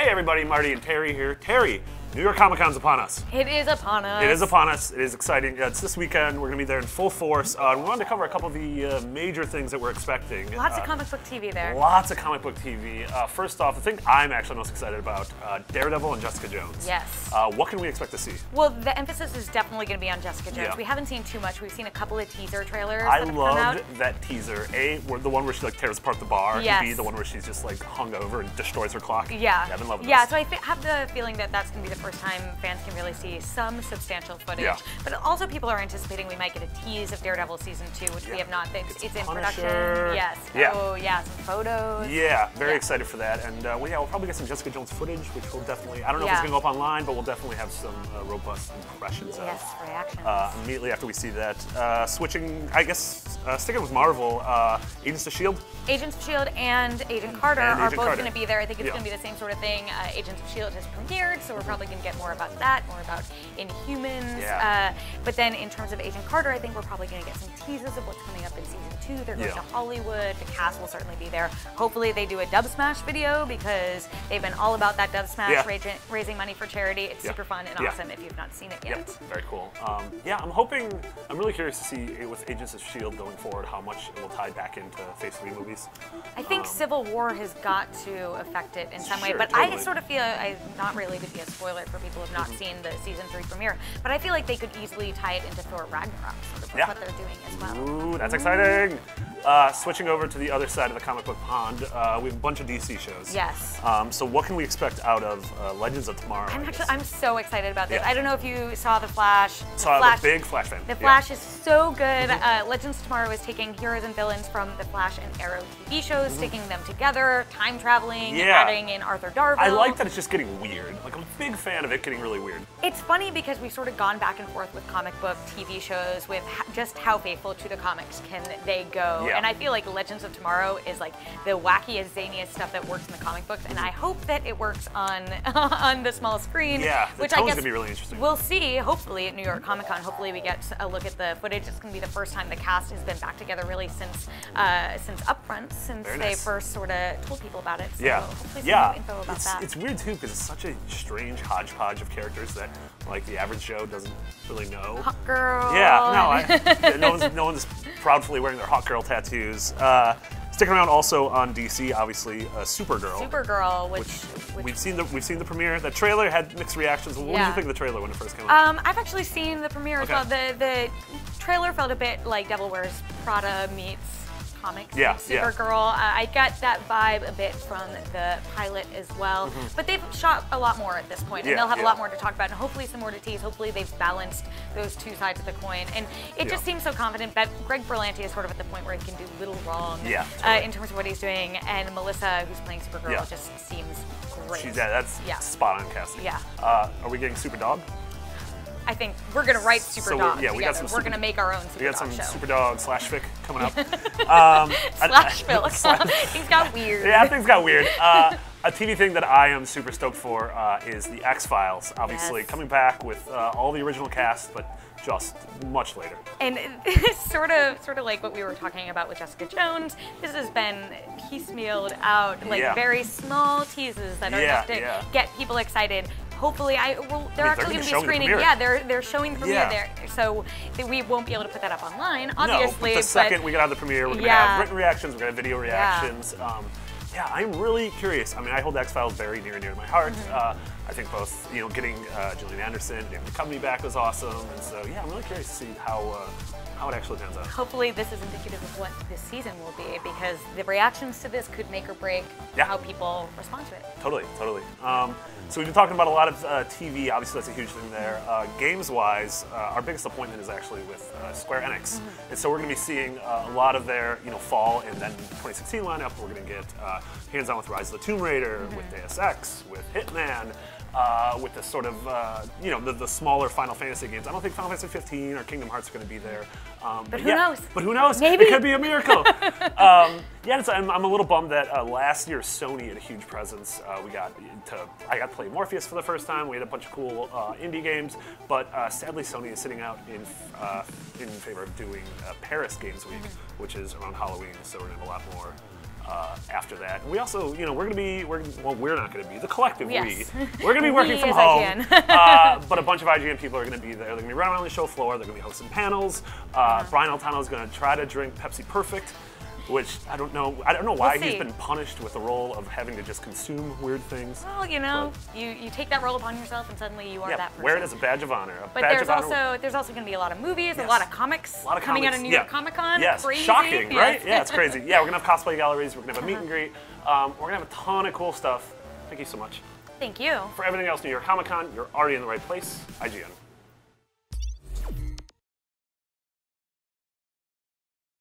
Hey everybody, Marty and Terry here. Terry, New York Comic Con's upon us. It is upon us. It is upon us. It is exciting. It's this weekend. We're going to be there in full force. We wanted to cover a couple of the major things that we're expecting. Lots of comic book TV there. Lots of comic book TV. First off, the thing I'm actually most excited about, Daredevil and Jessica Jones. Yes. What can we expect to see? Well, the emphasis is definitely going to be on Jessica Jones. Yeah. We haven't seen too much. We've seen a couple of teaser trailers that have come out. I loved that teaser. A, the one where she like tears apart the bar. Yes. And B, the one where she's just like hung over and destroys her clock. Yeah. I've been loving Yeah, this. so I have the feeling that that's going to be the first time fans can really see some substantial footage. Yeah. But also people are anticipating we might get a tease of Daredevil Season 2, which we have not. It's in production. Yes. Yeah. Oh, yeah, some photos. Yeah, very excited for that. And we'll probably get some Jessica Jones footage, which will definitely, I don't know if it's going to go up online, but we'll definitely have some robust impressions Yes, of. reactions. Immediately after we see that. Switching, I guess, sticking with Marvel, Agents of S.H.I.E.L.D. Agents of S.H.I.E.L.D. and Agent Carter are both going to be there. I think it's going to be the same sort of thing. Agents of S.H.I.E.L.D. has premiered, so we're probably going to get more about that, more about Inhumans. Yeah. But then in terms of Agent Carter, I think we're probably going to get some teases of what's coming up in Season 2. They're going to Hollywood. The cast will certainly be there. Hopefully they do a Dub Smash video because they've been all about that Dub Smash, raising money for charity. It's super fun and awesome if you've not seen it yet. Yep, very cool. I'm really curious to see with Agents of S.H.I.E.L.D. going forward how much it will tie back into Phase 3 movies. I think Civil War has got to affect it in some way, but totally. I sort of feel, not really to be a spoiler for people who have not seen the Season 3 premiere, but I feel like they could easily tie it into Thor Ragnarok, sort of what they're doing as well. Ooh, that's exciting! Switching over to the other side of the comic book pond, we have a bunch of DC shows. Yes. So what can we expect out of Legends of Tomorrow? I'm so excited about this. I don't know if you saw The Flash. I'm a big Flash fan. The Flash is so good. Legends of Tomorrow is taking heroes and villains from the Flash and Arrow TV shows, sticking them together, time traveling, adding in Arthur Darvill. I like that it's just getting weird. Like, I'm a big fan of it getting really weird. It's funny because we've sort of gone back and forth with comic book TV shows with just how faithful to the comics can they go. Yeah. And I feel like Legends of Tomorrow is like the wackiest, zaniest stuff that works in the comic books, and I hope that it works on on the small screen. Yeah, which I guess gonna be really interesting. We'll see. Hopefully at New York Comic Con, hopefully we get a look at the footage. It's going to be the first time the cast has been back together really since Upfront, since they first sort of told people about it. So hopefully some new info about that. It's weird too because it's such a strange hodgepodge of characters that like the average Joe doesn't really know. Hot girl. Yeah, no one's proudly wearing their hot girl tattoos. Sticking around also on DC, obviously, Supergirl. Supergirl, which we've seen the premiere. The trailer had mixed reactions. What did you think of the trailer when it first came out? I've actually seen the premiere as well. The trailer felt a bit like Devil Wears Prada meets comics. Supergirl. I got that vibe a bit from the pilot as well. But they've shot a lot more at this point, and they'll have a lot more to talk about, and hopefully some more to tease. Hopefully they've balanced those two sides of the coin, and it just seems so confident. But Greg Berlanti is sort of at the point where he can do little wrong in terms of what he's doing, and Melissa, who's playing Supergirl, just seems great. That's spot on casting. Yeah. Are we getting Superdog? I think we're going to write Superdog together. We're going to make our own Superdog show. We got some Superdog / fic coming up. / Things got weird. Yeah, things got weird. A TV thing that I am super stoked for is the X-Files. Obviously coming back with all the original cast, but just much later. And sort of like what we were talking about with Jessica Jones, this has been piecemealed out, like very small teases that are enough to get people excited. Hopefully, they're actually going to be screening. Yeah, they're showing the premiere there, so we won't be able to put that up online, obviously. No, but the second we get out of the premiere, we're going to have written reactions, we're going to have video reactions. I'm really curious. I mean, I hold the X-Files very near and dear to my heart. I think both, getting Gillian Anderson, David Duchovny back was awesome, and so I'm really curious to see how it actually pans out. Hopefully this is indicative of what this season will be, because the reactions to this could make or break how people respond to it. Totally. So we've been talking about a lot of TV, obviously that's a huge thing there. Games-wise, our biggest appointment is actually with Square Enix. And so we're going to be seeing a lot of their fall and then 2016 lineup. We're going to get hands-on with Rise of the Tomb Raider, with Deus Ex, with Hitman, with the sort of, the smaller Final Fantasy games. I don't think Final Fantasy 15 or Kingdom Hearts are going to be there. But who knows? But who knows? Maybe. It could be a miracle. I'm a little bummed that last year Sony had a huge presence. I got to play Morpheus for the first time. We had a bunch of cool indie games, but sadly Sony is sitting out in favor of doing Paris Games Week, which is around Halloween. So we're gonna have a lot more after that. And we also, you know, we're not going to be, the collective yes. we're going to be working from home. But a bunch of IGN people are going to be there. They're going to be running around the show floor. They're going to be hosting panels. Brian Altano is going to try to drink Pepsi Perfect, which I don't know why he's been punished with the role of having to just consume weird things. Well, you know, you take that role upon yourself, and suddenly you are that person. Wear it as a badge of honor. But there's also going to be a lot of movies, a lot of comics coming out of New York Comic Con. Yes, crazy. shocking, right? Yeah, it's crazy. Yeah, we're gonna have cosplay galleries. We're gonna have a meet and greet. We're gonna have a ton of cool stuff. Thank you so much. Thank you. For everything else New York Comic Con, you're already in the right place. IGN.